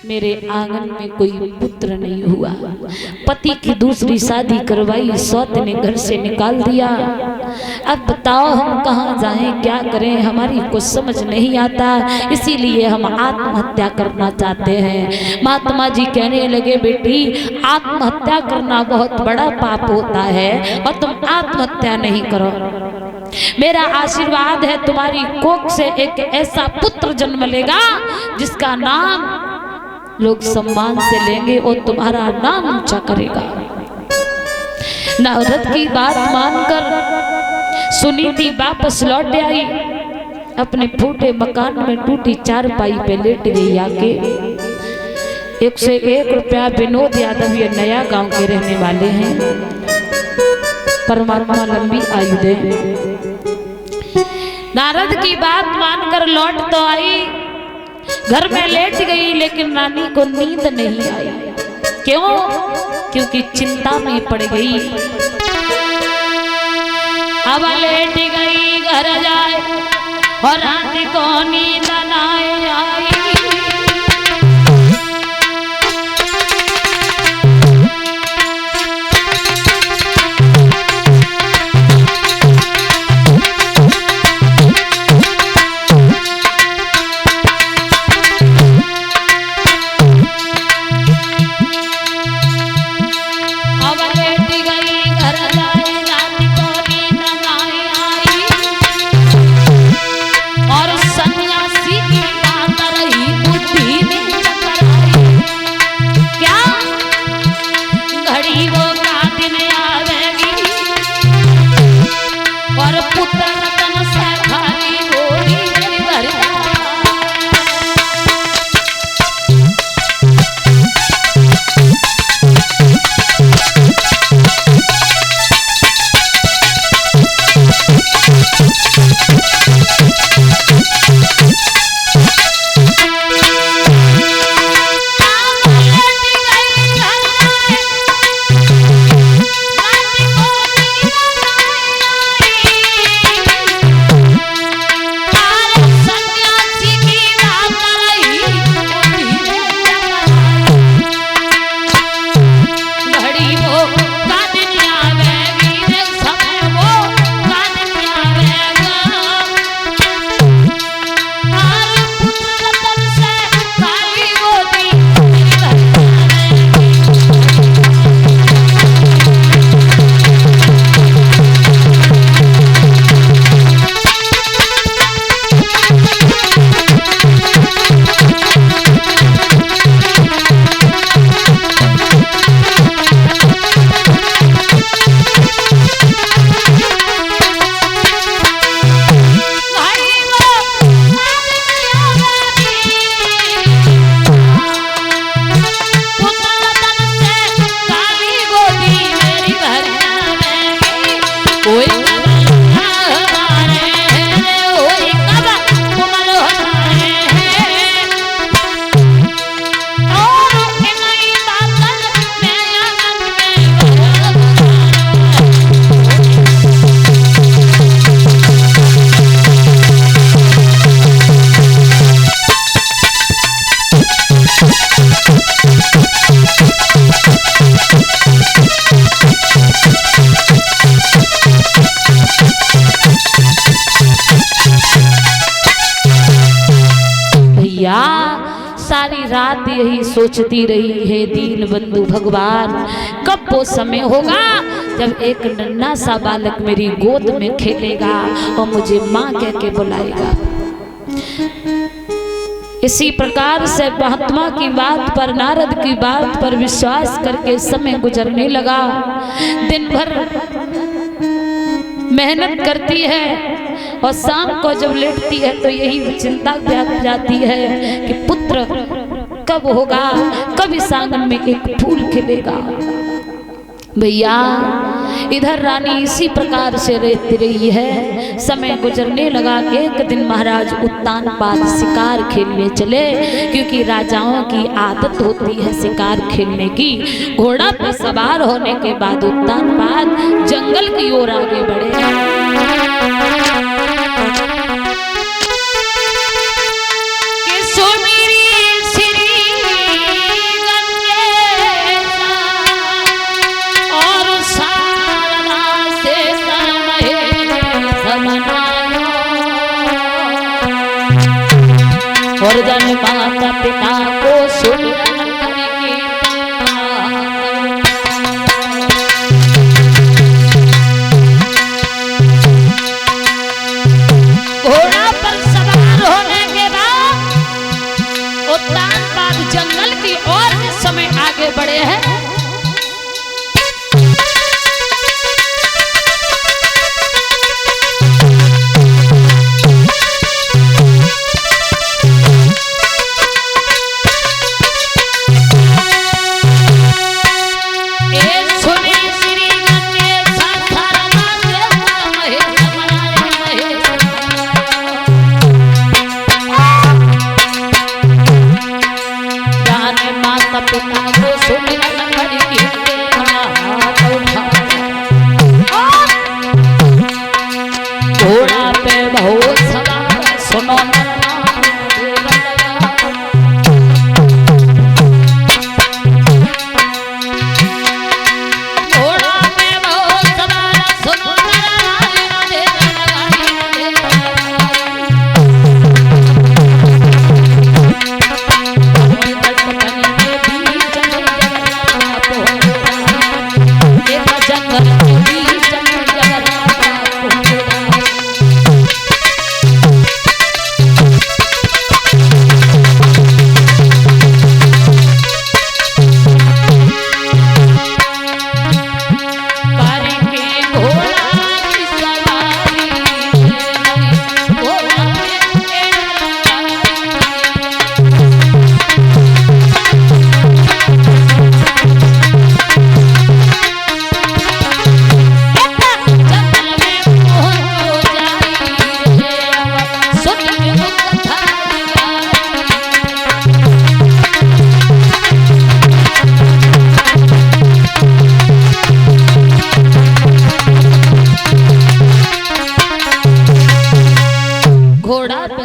मेरे आंगन में कोई पुत्र नहीं हुआ। पति की दूसरी शादी करवाई, सौत ने घर से निकाल दिया। अब बताओ हम कहाँ जाएं, क्या करें, हमारी कुछ समझ नहीं आता, इसीलिए हम आत्महत्या करना चाहते हैं। महात्मा जी कहने लगे, बेटी आत्महत्या करना बहुत बड़ा पाप होता है और तुम आत्महत्या नहीं करो। मेरा आशीर्वाद है, तुम्हारी कोख से एक ऐसा पुत्र जन्म लेगा जिसका नाम लोग सम्मान से लेंगे और तुम्हारा नाम ऊंचा करेगा। नारद की बात मानकर सुनीति वापस लौट आई, अपने फूटे मकान में टूटी चारपाई पे लेट गई। आके 101 रुपया विनोद यादव ये नया गांव के रहने वाले हैं, परमात्मा लंबी आयु दे। नारद की बात मानकर लौट तो आई, घर में लेट गई, लेकिन रानी को नींद नहीं आई। क्यों? क्योंकि चिंता में पड़ गई। अब लेट गई, घर जाए और रानी को नींद नहीं आई। और सन्यासी की बात रही यही सोचती रही है दीन बंधु भगवान, कब वो समय होगा जब एक नन्हा सा बालक मेरी गोद में खेलेगा और मुझे माँ कह के बुलाएगा। इसी प्रकार से महात्मा की बात पर, नारद की बात पर विश्वास करके समय गुजरने लगा। दिन भर मेहनत करती है और शाम को जब लेटती है तो यही चिंता व्याप जाती है कि पुत्र कब होगा, कब इस आंगन में एक फूल खिलेगा। भैया इधर रानी इसी प्रकार से रहती रही है। समय गुजरने लगा। एक दिन महाराज उत्तानपाद शिकार खेलने चले, क्योंकि राजाओं की आदत होती है शिकार खेलने की। घोड़ा पर सवार होने के बाद उत्तानपाद जंगल की ओर आगे बढ़े। और जन माता पिता को सुमिरन करके घोड़ा पर सवार होने के बाद उत्तानपाद जंगल की ओर इस समय आगे बढ़े हैं। घोड़ा पे बहुत सवार सुनो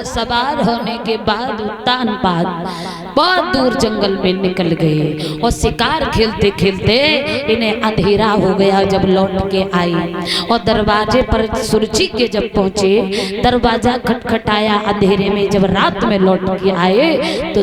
सवार होने के बाद उत्तानपाद बहुत दूर जंगल में निकल गए और शिकार खेलते खेलते इन्हें अंधेरा हो गया। जब लौट के आई और दरवाजे पर सुरुचि के जब पहुंचे, दरवाजा खटखटाया अंधेरे में। जब रात में लौट के आए तो